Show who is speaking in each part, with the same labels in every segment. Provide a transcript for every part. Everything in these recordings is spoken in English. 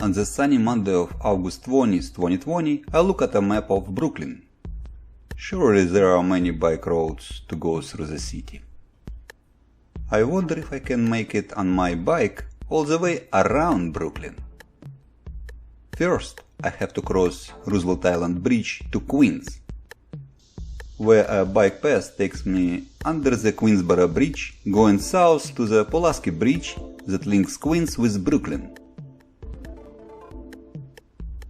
Speaker 1: On the sunny Monday of August 20th, 2020, I look at a map of Brooklyn. Surely there are many bike roads to go through the city. I wonder if I can make it on my bike all the way around Brooklyn. First, I have to cross Roosevelt Island Bridge to Queens, where a bike path takes me under the Queensboro Bridge, going south to the Pulaski Bridge that links Queens with Brooklyn.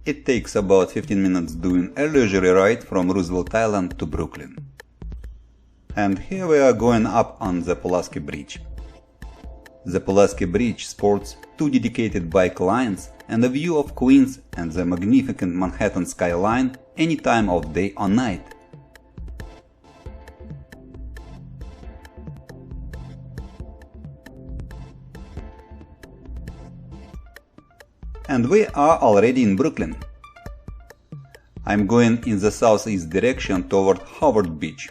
Speaker 1: It takes about 15 minutes doing a leisurely ride from Roosevelt Island to Brooklyn. And here we are going up on the Pulaski Bridge. The Pulaski Bridge sports two dedicated bike lines and a view of Queens and the magnificent Manhattan skyline any time of day or night. And we are already in Brooklyn. I'm going in the southeast direction toward Howard Beach.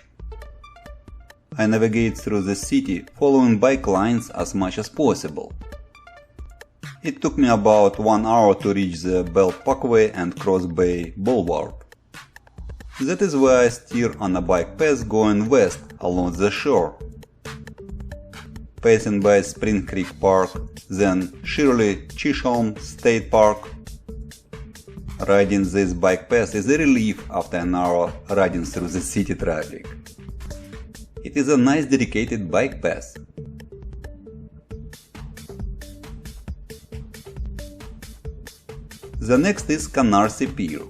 Speaker 1: I navigate through the city following bike lines as much as possible. It took me about 1 hour to reach the Belt Parkway and Cross Bay Boulevard. That is where I steer on a bike path going west along the shore, passing by Spring Creek Park, then Shirley Chisholm State Park. Riding this bike path is a relief after an hour riding through the city traffic. It is a nice dedicated bike path. The next is Canarsie Pier.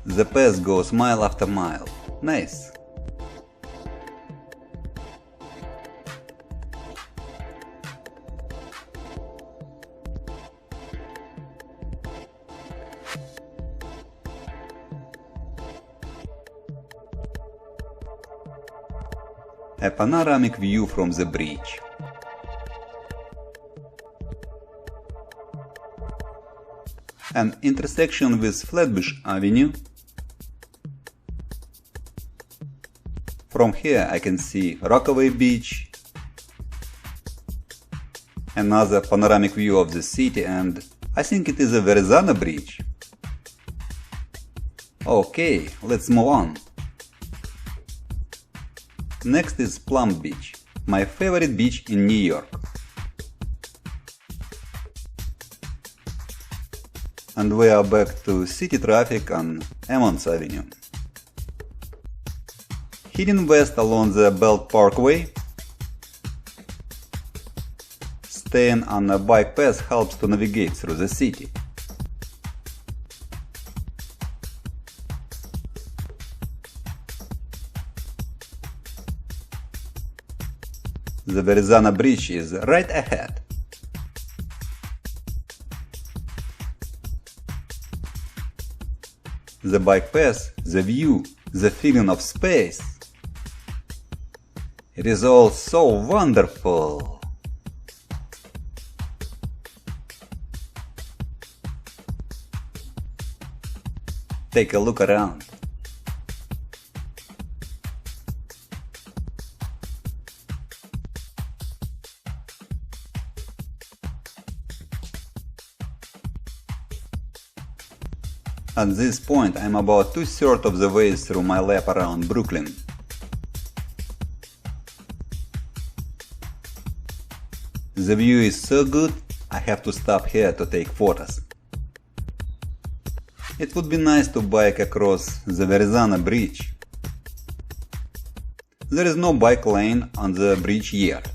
Speaker 1: The path goes mile after mile. Nice. A panoramic view from the bridge. An intersection with Flatbush Avenue. From here I can see Rockaway Beach, another panoramic view of the city, and I think it is a Verrazano Bridge. Okay, let's move on. Next is Plum Beach, my favorite beach in New York. And we are back to city traffic on Emmons Avenue. Heading west along the Belt Parkway, staying on a bike path helps to navigate through the city. The Verrazano Bridge is right ahead. The bike path, the view, the feeling of space. It is all so wonderful. Take a look around. At this point, I'm about 2/3 of the way through my lap around Brooklyn. The view is so good, I have to stop here to take photos. It would be nice to bike across the Verrazano Bridge. There is no bike lane on the bridge yet.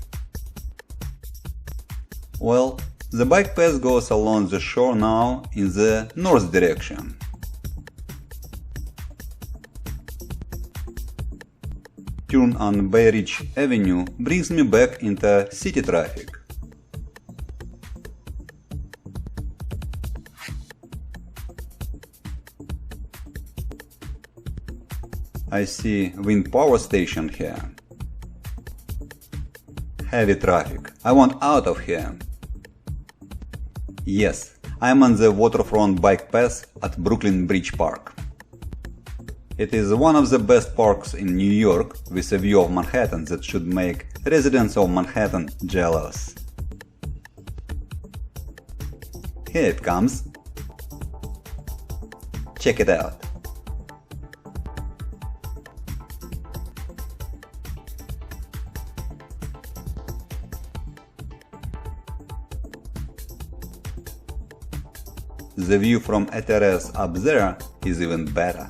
Speaker 1: Well, the bike path goes along the shore now in the north direction. Turn on Bay Ridge Avenue brings me back into city traffic. I see wind power station here. Heavy traffic. I want out of here. Yes, I'm on the waterfront bike path at Brooklyn Bridge Park. It is one of the best parks in New York, with a view of Manhattan that should make residents of Manhattan jealous. Here it comes. Check it out. The view from a terrace up there is even better.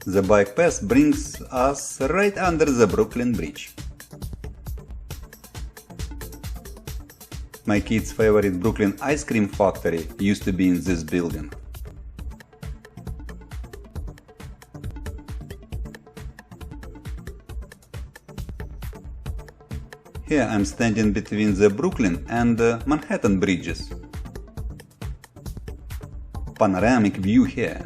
Speaker 1: The bike path brings us right under the Brooklyn Bridge. My kid's favorite Brooklyn ice cream factory used to be in this building. Here I'm standing between the Brooklyn and Manhattan bridges. Panoramic view here.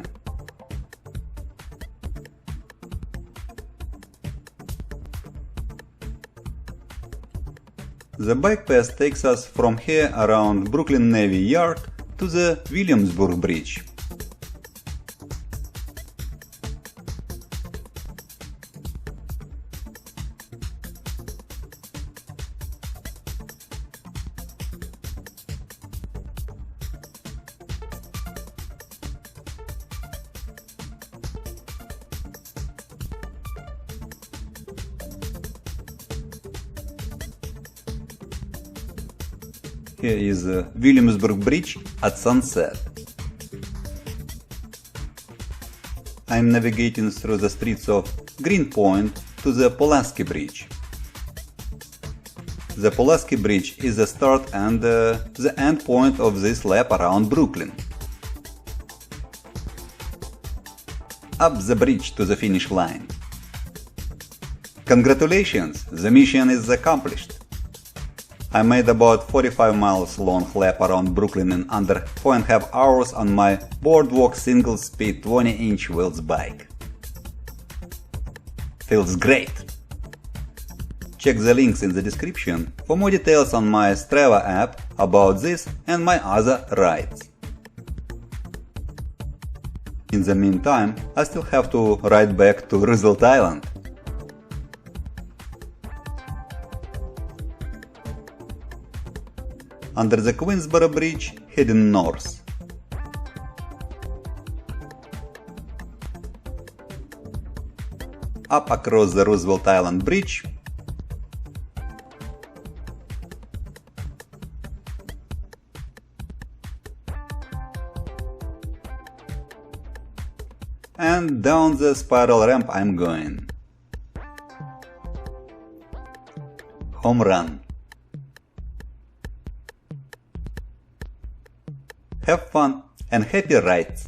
Speaker 1: The bike path takes us from here around Brooklyn Navy Yard to the Williamsburg Bridge. Here is Williamsburg Bridge at sunset. I'm navigating through the streets of Greenpoint to the Pulaski Bridge. The Pulaski Bridge is the start and the end point of this lap around Brooklyn. Up the bridge to the finish line. Congratulations, the mission is accomplished. I made about 45 miles long lap around Brooklyn in under 4.5 hours on my Boardwalk single-speed 20-inch wheels bike. Feels great! Check the links in the description for more details on my Strava app about this and my other rides. In the meantime, I still have to ride back to Roosevelt Island. Under the Queensboro Bridge, heading north. Up across the Roosevelt Island Bridge. And down the spiral ramp I'm going. Home run. Have fun and happy rides!